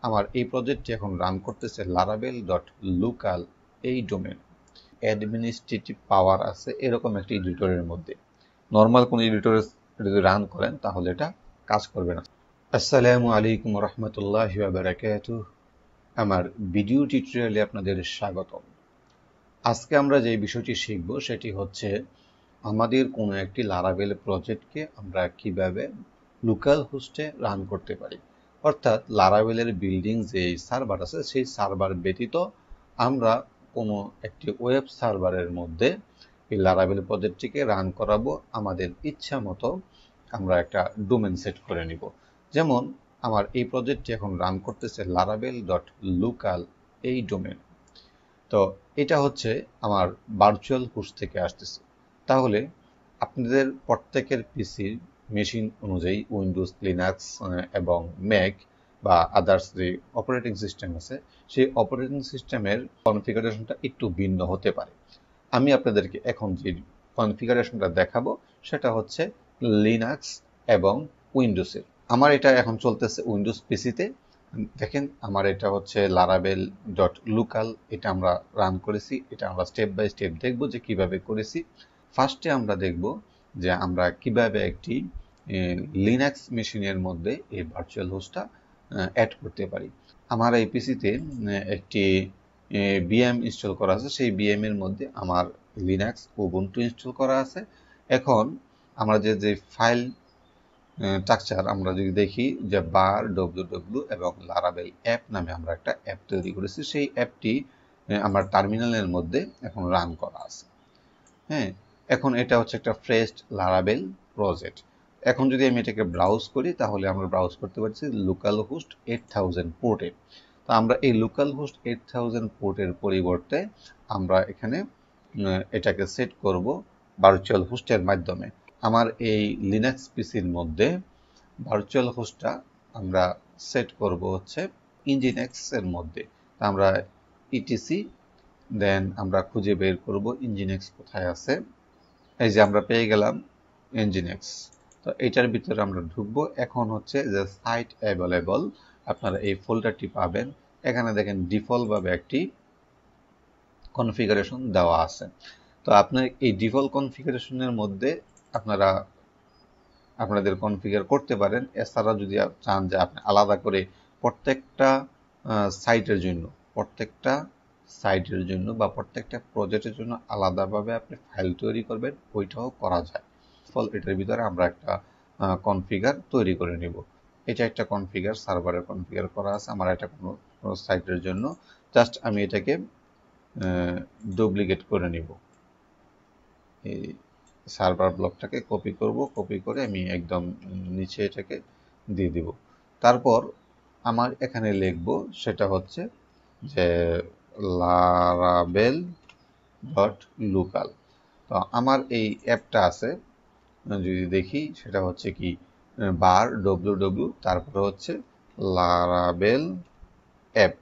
আমার এই প্রজেক্টটি এখন রান করতেছে laravel.local এই ডোমেন। অ্যাডমিনিস্ট্রেটিভ পাওয়ার আছে এরকম একটি এডিটরের মধ্যে। নর্মাল কোন এডিটরে যদি রান করেন তাহলে এটা কাজ করবে না। আসসালামু আলাইকুম রহমতুল্লাহি ওয়া বারাকাতুহু। আমার ভিডিও টিউটোরিয়ালে আপনাদের স্বাগতম। আজকে আমরা যে বিষয়টি শিখব সেটি হচ্ছে আমাদের কোনো একটি লারাভেল প্রজেক্টকে আমরা কিভাবে লোকাল হোস্টে রান করতে পারি। অর্থাৎ লারাভেলের বিল্ডিং যে সার্ভার আছে সেই সার্ভার ব্যতীত আমরা কোনো একটি ওয়েব সার্ভারের মধ্যে এই লারাভেল প্রজেক্টটিকে রান করাবো আমাদের ইচ্ছা মতো। আমরা একটা ডোমেন সেট করে নিব। যেমন আমার এই প্রজেক্টটি এখন রান করতেছে laravel.local এই ডোমেন। তো এটা হচ্ছে আমার ভার্চুয়াল হোস্ট থেকে আসতেছে। তাহলে আপনাদের প্রত্যেকের পিসির মেশিন অনুযায়ী উইন্ডোজ, লিনাক্স এবং ম্যাক বা আদার্স যে অপারেটিং সিস্টেম আছে সেই অপারেটিং সিস্টেমের কনফিগারেশনটা একটু ভিন্ন হতে পারে। আমি আপনাদেরকে এখন যে কনফিগারেশনটা দেখাবো সেটা হচ্ছে লিনাক্স এবং উইন্ডোজের। আমার এটা এখন চলতেছে উইন্ডোজ পিসিতে। দেখেন আমার এটা হচ্ছে laravel.local, এটা আমরা রান করেছি। এটা আমরা স্টেপ বাই স্টেপ দেখব যে কিভাবে করেছি। ফার্স্টে আমরা দেখব যে আমরা কিভাবে একটি লিনাক্স মেশিনের মধ্যে এই ভার্চুয়াল হোস্টটা অ্যাড করতে পারি। আমার এই পিসিতে একটি বিএম ইনস্টল করা আছে, সেই বিএম এর মধ্যে আমার লিনাক্স উবুন্টু ইনস্টল করা আছে। এখন আমরা যে ফাইল স্ট্রাকচার আমরা যদি দেখি যে বার www এবং লারাভেল অ্যাপ নামে আমরা একটা অ্যাপ তৈরি করেছি, সেই অ্যাপটি আমার টার্মিনালের মধ্যে এখন রান করা আছে। হ্যাঁ, এখন এটা হচ্ছে একটা ফ্রেশ লারাভেল প্রজেক্ট। এখন যদি আমি এটাকে ব্রাউজ করি তাহলে আমরা ব্রাউজ করতে পারছি লোকাল হোস্ট 8000 পোর্টে। তো আমরা এই লোকাল হোস্ট 8000 পোর্টের পরিবর্তে আমরা এখানে এটাকে সেট করব ভার্চুয়াল হোস্টের মাধ্যমে। আমার এই লিনাক্স পিসির মধ্যে ভার্চুয়াল হোস্টটা আমরা সেট করব হচ্ছে ইঞ্জিনেক্স এর মধ্যে। তা আমরা ইটিসি দেন আমরা খুঁজে বের করব ইঞ্জিনেক্স কোথায় আছে। এই যে আমরা পেয়ে গেলাম ইঞ্জিনেক্স। তো এটার ভিতরে আমরা ঢুকবো। এখন হচ্ছে যে সাইট অ্যাভেলেবল, আপনারা এই ফোল্ডারটি পাবেন। এখানে দেখেন ডিফল্ট ভাবে একটি কনফিগারেশন দেওয়া আছে। তো আপনার এই ডিফল্ট কনফিগারেশনের মধ্যে আপনারা আপনাদের কনফিগার করতে পারেন। এছাড়া যদি চান যে আপনি আলাদা করে প্রত্যেকটা সাইটের জন্য বা প্রত্যেকটা প্রজেক্টের জন্য আলাদাভাবে আপনি ফাইল তৈরি করবেন, ওইটাও করা যায়। ফলে এটার ভিতরে আমরা একটা কনফিগার তৈরি করে নিব। এটা একটা কনফিগার, সার্ভারের কনফিগার করা আছে আমার এটা কোনো সাইটের জন্য। জাস্ট আমি এটাকে ডুপ্লিকেট করে নিব। এই সার্ভার ব্লকটাকে কপি করব, কপি করে আমি একদম নিচে এটাকে দিয়ে দিব। তারপর আমার এখানে লিখব সেটা হচ্ছে যে laravel.local। তো আমার এই অ্যাপটা আছে, যদি দেখি সেটা হচ্ছে কি বার www তারপরে হচ্ছে laravel অ্যাপ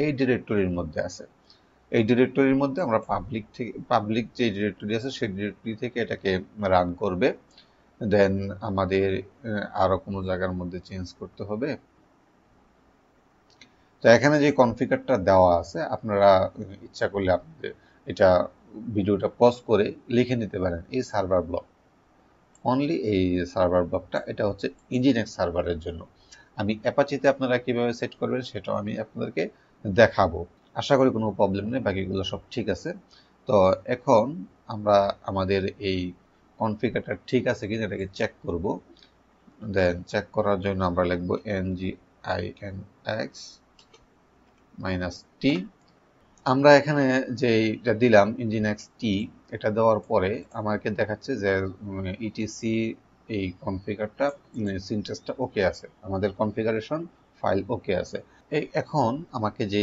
এই ডিরেক্টরির মধ্যে আছে। এই ডিরেক্টরির মধ্যে আমরা পাবলিক যে ডিরেক্টরি আছে সেই ডিরেক্টরি থেকে এটাকে রান করবে। দেন আমাদের আরো কোনো জায়গার মধ্যে চেঞ্জ করতে হবে। তো এখানে যে কনফিগারটা দেওয়া আছে আপনারা ইচ্ছা করলে আপনাদের এটা ভিডিওটা পজ করে লিখে নিতে পারেন। এই সার্ভার ব্লক, অনলি এই সার্ভার ব্লকটা, এটা হচ্ছে ইঞ্জিনেক্স সার্ভারের জন্য। আমি অ্যাপাচিতে আপনারা কিভাবে সেট করবেন সেটাও আমি আপনাদেরকে দেখাবো। আশা করি কোনো প্রবলেম নেই, বাকিগুলো সব ঠিক আছে। তো এখন আমরা আমাদের এই কনফিগারটা ঠিক আছে কিনা এটাকে চেক করব। দেন চেক করার জন্য আমরা লিখব nginx-t। আমরা এখানে যে এটা দিলাম nginx t, এটা দেওয়ার পরে আমাকে দেখাচ্ছে যে ইটিসি এই কনফিগারটা সিনট্যাক্সটা ওকে আছে, আমাদের কনফিগারেশন ফাইল ওকে আছে। এখন আমাকে যে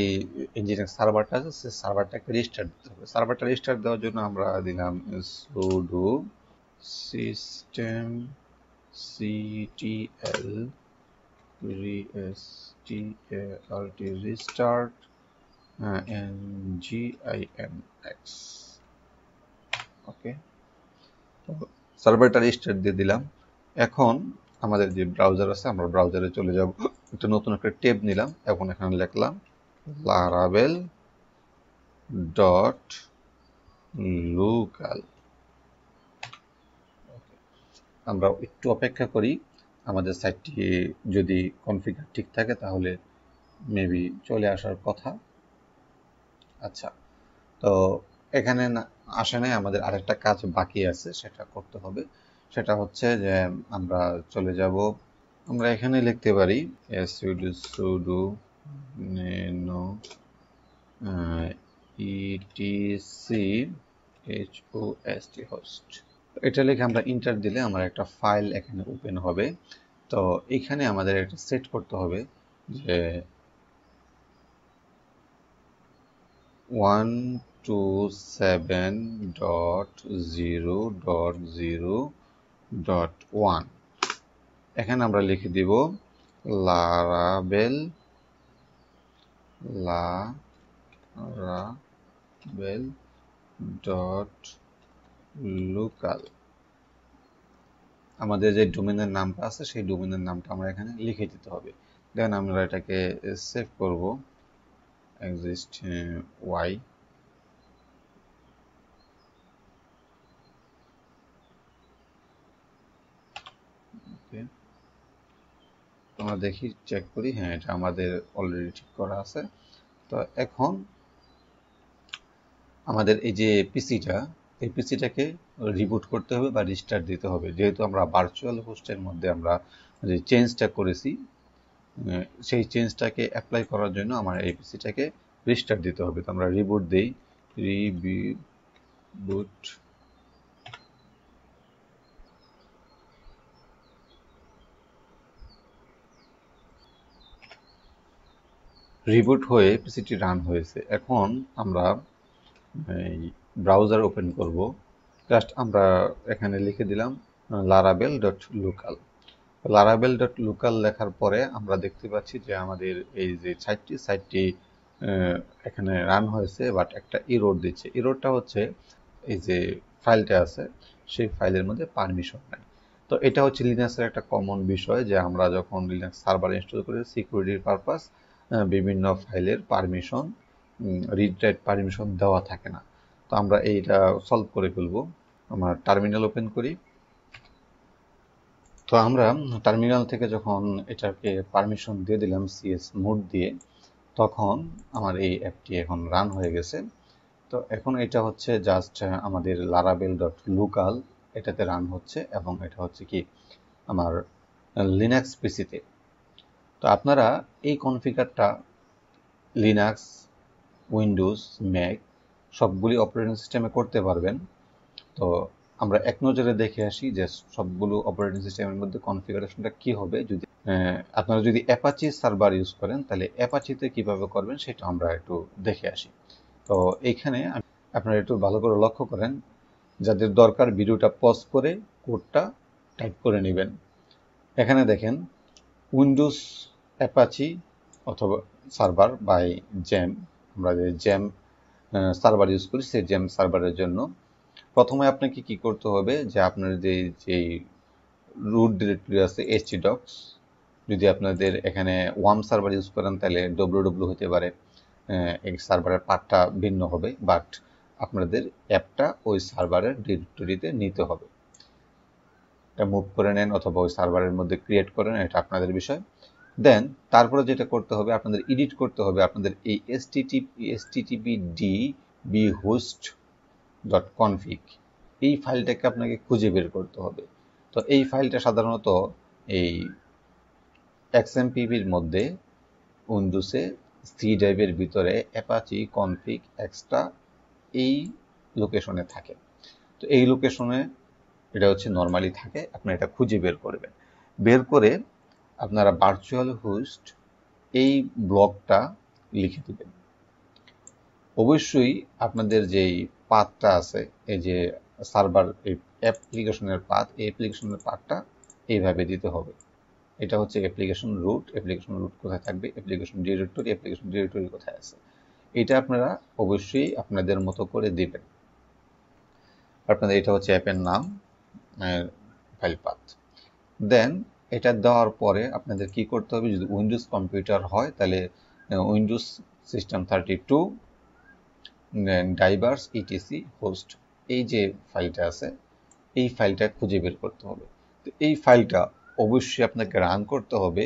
nginx সার্ভারটা আছে সেই সার্ভারটাকে রিস্টার্ট দিতে হবে। সার্ভারটা রিস্টার্ট দেওয়ার জন্য আমরা দিলাম sudo systemctl restart nginx। ওকে, সার্ভারটা রিস্টার্ট দিয়ে দিলাম। এখন আমাদের যে ব্রাউজার আছে আমরা ব্রাউজারে চলে যাব। একটা নতুন একটা ট্যাব নিলাম, এখন এখানে লিখলাম লারাবেল ডট লোকাল। আমরা একটু অপেক্ষা করি, আমাদের সাইটটি যদি কনফিগার ঠিক থাকে তাহলে মেবি চলে আসার কথা। আচ্ছা, তো এখানে আসে নাই, আমাদের আরেকটা কাজ বাকি আছে, সেটা করতে হবে। সেটা হচ্ছে যে আমরা চলে যাব, আমরা এখানে লিখতে পারি sudo nano etc host। এটা লিখে আমরা ইন্টার দিলে আমার একটা ফাইল এখানে ওপেন হবে। তো এখানে আমাদের একটা সেট করতে হবে যে 127.0.0.1। এখানে আমরা লিখে দিব লারাবেল ডট লোকাল। আমাদের যে ডোমেনের নামটা আছে সেই ডোমেনের নামটা আমরা এখানে লিখে দিতে হবে। দেন আমরা এটাকে সেভ করব exist y। আমরা দেখি, চেক করি, হ্যাঁ এটা আমাদের অলরেডি ঠিক করা আছে। তো এখন আমাদের এই যে পিসিটা, এই পিসিটাকে রিবুট করতে হবে বা রিস্টার্ট দিতে হবে, যেহেতু আমরা ভার্চুয়াল হোস্টের মধ্যে আমরা যে চেঞ্জটা করেছি সেই চেঞ্জটাকে অ্যাপ্লাই করার জন্য আমার এই পিসিটাকে রিস্টার্ট দিতে হবে। তো আমরা রিবুট দেই, রিবুট রিবুট হয়ে পিসিটি রান হয়েছে। এখন আমরা এই ব্রাউজার ওপেন করব। জাস্ট আমরা এখানে লিখে দিলাম লারাবেল ডট লোকাল। লারাবেল ডট লোকাল লেখার পরে আমরা দেখতে পাচ্ছি যে আমাদের এই যে সাইটটি এখানে রান হয়েছে, বাট একটা এরর দিচ্ছে। এররটা হচ্ছে এই যে ফাইলটা আছে সেই ফাইলের মধ্যে পারমিশন নাই। তো এটা হচ্ছে লিনাক্সের একটা কমন বিষয়, যে আমরা যখন লিনাক্স সার্ভার ইনস্টল করি সিকিউরিটির পারপাস বিভিন্ন ফাইলের পারমিশন, রিড রাইট পারমিশন দেওয়া থাকে না। তো আমরা এইটা সলভ করে ফেলবো। আমরা টার্মিনাল ওপেন করি। তো আমরা টার্মিনাল থেকে যখন এটাকে পারমিশন দিয়ে দিলাম সিএস মোড দিয়ে, তখন আমার এই অ্যাপটি এখন রান হয়ে গেছে। তো এখন এটা হচ্ছে জাস্ট আমাদের লারাবেল ডট লোকাল এটাতে রান হচ্ছে, এবং এটা হচ্ছে কি আমার লিনাক্স পিসিতে। তো আপনারা এই কনফিগারটা লিনাক্স, উইন্ডোজ, ম্যাক সবগুলি অপারেটিং সিস্টেমে করতে পারবেন। তো আমরা এক নজরে দেখে আসি যে সবগুলো অপারেটিং সিস্টেমের মধ্যে কনফিগারেশনটা কি হবে। যদি আপনারা যদি অ্যাপাচি সার্ভার ইউজ করেন তাহলে অ্যাপাচিতে কিভাবে করবেন সেটা আমরা একটু দেখে আসি। তো এইখানে আপনারা একটু ভালো করে লক্ষ্য করেন, যাদের দরকার ভিডিওটা পজ করে কোডটা টাইপ করে নেবেন। এখানে দেখেন উইন্ডোজ অ্যাপাচি অথবা সার্ভার বাই জ্যাম, আমরা যে জ্যাম সার্ভার ইউজ করি সেই জ্যাম সার্ভারের জন্য প্রথমে আপনাকে কি করতে হবে, যে আপনার যে রুট ডিরেক্টরি আছে htdocs, যদি আপনাদের এখানে ওয়ার্ম সার্ভার ইউজ করেন তাহলে www হতে পারে, এই সার্ভারের পাথটা ভিন্ন হবে, বাট আপনাদের অ্যাপটা ওই সার্ভারের ডিরেক্টরিতে নিতে হবে। এটা মুভ করে নেন অথবা ওই সার্ভারের মধ্যে ক্রিয়েট করেন, এটা আপনাদের বিষয়। দেন তারপরে যেটা করতে হবে, আপনাদের এডিট করতে হবে আপনাদের এই http://dbhost.config এই ফাইলটাকে আপনাকে খুঁজে বের করতে হবে। তো এই ফাইলটা সাধারণত এই XMPP-র মধ্যে উইন্ডোজে সি ড্রাইভের ভিতরে অ্যাপাচি কনফিগ এক্সট্রা এই লোকেশনে থাকে। তো এই লোকেশনে এটা হচ্ছে নর্মালি থাকে, আপনি এটা খুঁজে বের করবেন। বের করে আপনারা ভার্চুয়াল হোস্ট এই ব্লকটা লিখে দিবেন। অবশ্যই আপনাদের যেই পাথটা আছে, এই যে সার্ভার এই অ্যাপ্লিকেশনের পাথ, এই অ্যাপ্লিকেশনের পাথটা এইভাবে দিতে হবে। এটা হচ্ছে অ্যাপ্লিকেশন রুট। অ্যাপ্লিকেশন রুট কোথায় থাকবে, অ্যাপ্লিকেশন ডিরেক্টরি কোথায় আছে, এটা আপনারা অবশ্যই আপনাদের মতো করে দিবেন। আপনাদের এটা হচ্ছে অ্যাপের নাম, ফাইল পাথ। দেন এটা দেওয়ার পরে আপনাদের কি করতে হবে, যদি উইন্ডোজ কম্পিউটার হয় তাহলে Windows system 32 diverse etc host, এই যে ফাইলটা আছে এই ফাইলটা খুঁজে বের করতে হবে। তো এই ফাইলটা অবশ্যই আপনাকে রান করতে হবে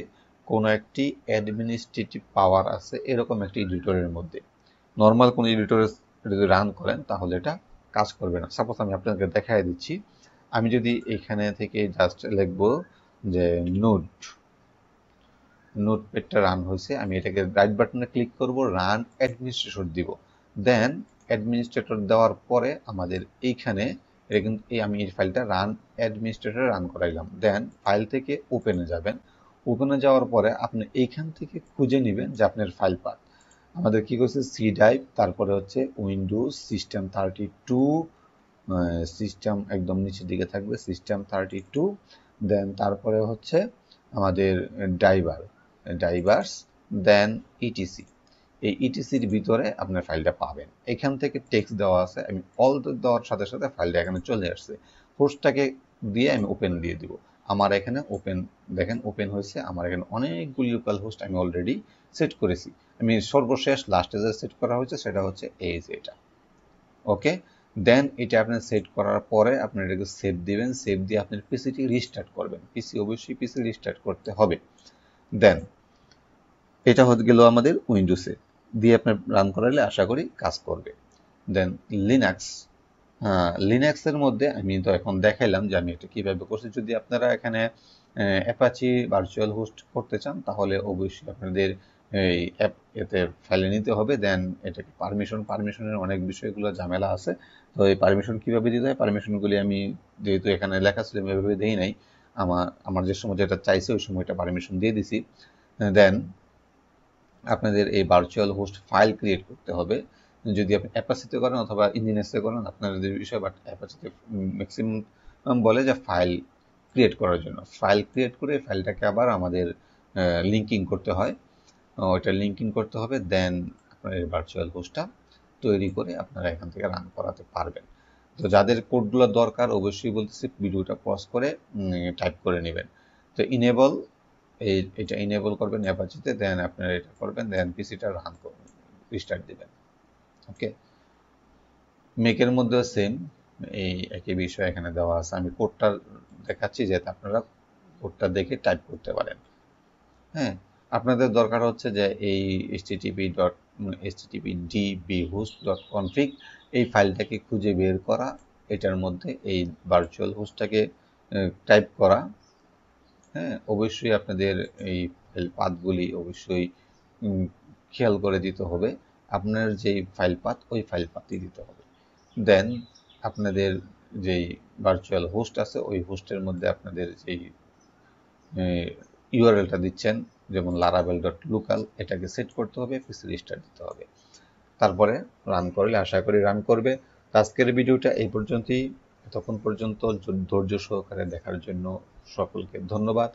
কোনো একটি অ্যাডমিনিস্ট্রেটিভ পাওয়ার আছে এরকম একটি এডিটরের মধ্যে। নর্মাল কোনো এডিটরে যদি রান করেন তাহলে এটা কাজ করবে না। সাপোজ আমি আপনাকে দেখাই দিচ্ছি, আমি যদি এখানে থেকে জাস্ট লিখব যে নোটপ্যাডটা রান হয়েছে, আমি এটাকে রাইট বাটনে ক্লিক করব, রান অ্যাডমিনিস্ট্রেটর দিব, দেন অ্যাডমিনিস্ট্রেটর দেওয়ার পরে আমাদের এইখানে এটা কিন্তু আমি এই ফাইলটা রান অ্যাডমিনিস্ট্রেটর রান করাইলাম, দেন ফাইল থেকে ওপেনে যাবেন, ওপেনে যাওয়ার পরে আপনি এইখান থেকে খুঁজে নেবেন যে আপনার ফাইল পাথ আমাদের কি করছে সি ড্রাইভ, তারপরে হচ্ছে উইন্ডোজ সিস্টেম 32, সিস্টেম একদম নিচের দিকে থাকবে সিস্টেম 32, দেন তারপরে হচ্ছে আমাদের ডাইভার্স, দেন ইটিসি। এই ইটিসির ভিতরে আপনার ফাইলটা পাবেন। এখান থেকে টেক্সট দেওয়া আছে, আমি অল দেওয়ার সাথে সাথে ফাইলটা এখানে চলে আসছে। হোস্টটাকে দিয়ে আমি ওপেন দিয়ে দিব, আমার এখানে ওপেন দেখেন ওপেন হয়েছে। আমার এখানে অনেকগুলি লোকাল হোস্ট আমি অলরেডি সেট করেছি। আমি সর্বশেষ লাস্টে যে সেট করা হয়েছে সেটা হচ্ছে এই যে এটা। ওকে, দেন এটা আপনি সেট করার পরে আপনি এটাকে সেভ দিবেন, সেভ দিয়ে আপনার পিসিটি রিস্টার্ট করবেন। পিসি অবশ্যই পিসি রিস্টার্ট করতে হবে। দেন এটা হয়ে গেল আমাদের উইন্ডোজে দিয়ে আপনার রান করালে আশা করি কাজ করবে। দেন লিনাক্সের মধ্যে আমি তো এখন দেখাইলাম যে আমি এটা কিভাবে করছি। যদি আপনারা এখানে অ্যাপাচি ভার্চুয়াল হোস্ট করতে চান তাহলে অবশ্যই আপনাদের এই অ্যাপ এতে ফাইলে নিতে হবে। দেন এটাকে পারমিশনের অনেক বিষয়গুলো ঝামেলা আছে। তো এই পারমিশন কিভাবে দিতে হয়, পারমিশনগুলি আমি যেহেতু এখানে লেখা ছিল আমি এভাবে দিই নাই, আমার যে সময় যেটা চাইছে ওই সময়টা পারমিশন দিয়ে দিছি। দেন আপনাদের এই ভার্চুয়াল হোস্ট ফাইল ক্রিয়েট করতে হবে। যদি আপনি অ্যাপাচিতে করেন অথবা ইঞ্জিনিয়ার্সে করেন আপনাদের বিষয়, বাট অ্যাপাচিতে ম্যাক্সিমাম বলে যে ফাইল ক্রিয়েট করার জন্য। ফাইল ক্রিয়েট করে ফাইলটাকে আবার আমাদের লিঙ্কিং করতে হয়, ওইটা লিঙ্কিং করতে হবে। দেন আপনার এই ভার্চুয়াল হোস্টটা তৈরি করে আপনারা এখান থেকে রান করাতে পারবেন। তো যাদের কোডগুলো দরকার অবশ্যই বলতেছি ভিডিওটা পজ করে টাইপ করে নেবেন। তো এটা ইনেবল করবেন অ্যাপাচিতে, দেন আপনারা এটা করবেন, দেন পিসিটা রান করবেন, রিস্টার্ট দিবেন। ওকে, মেকের মধ্যেও সেম এই একই বিষয় এখানে দেওয়া আছে। আমি কোডটা দেখাচ্ছি যাতে আপনারা কোডটা দেখে টাইপ করতে পারেন। হ্যাঁ, আপনাদের দরকার হচ্ছে যে এই http://dbhost.config এই ফাইলটাকে খুঁজে বের করা, এটার মধ্যে এই ভার্চুয়াল হোস্টটাকে টাইপ করা। হ্যাঁ, অবশ্যই আপনাদের এই ফাইল পাথগুলি অবশ্যই খেয়াল করে দিতে হবে। আপনার যেই ফাইল পাথ ওই ফাইল পাথই দিতে হবে। দেন আপনাদের যেই ভার্চুয়াল হোস্ট আছে ওই হোস্টের মধ্যে আপনাদের যেই ইউআরএলটা দিচ্ছেন যেমন laravel.local এটাকে সেট করতে হবে, পিসি রিস্টার্ট দিতে হবে, তারপরে রান করলে আশা করি রান করবে। আজকের ভিডিওটা এই পর্যন্তই। এতক্ষণ পর্যন্ত ধৈর্য সহকারে দেখার জন্য সকলকে ধন্যবাদ।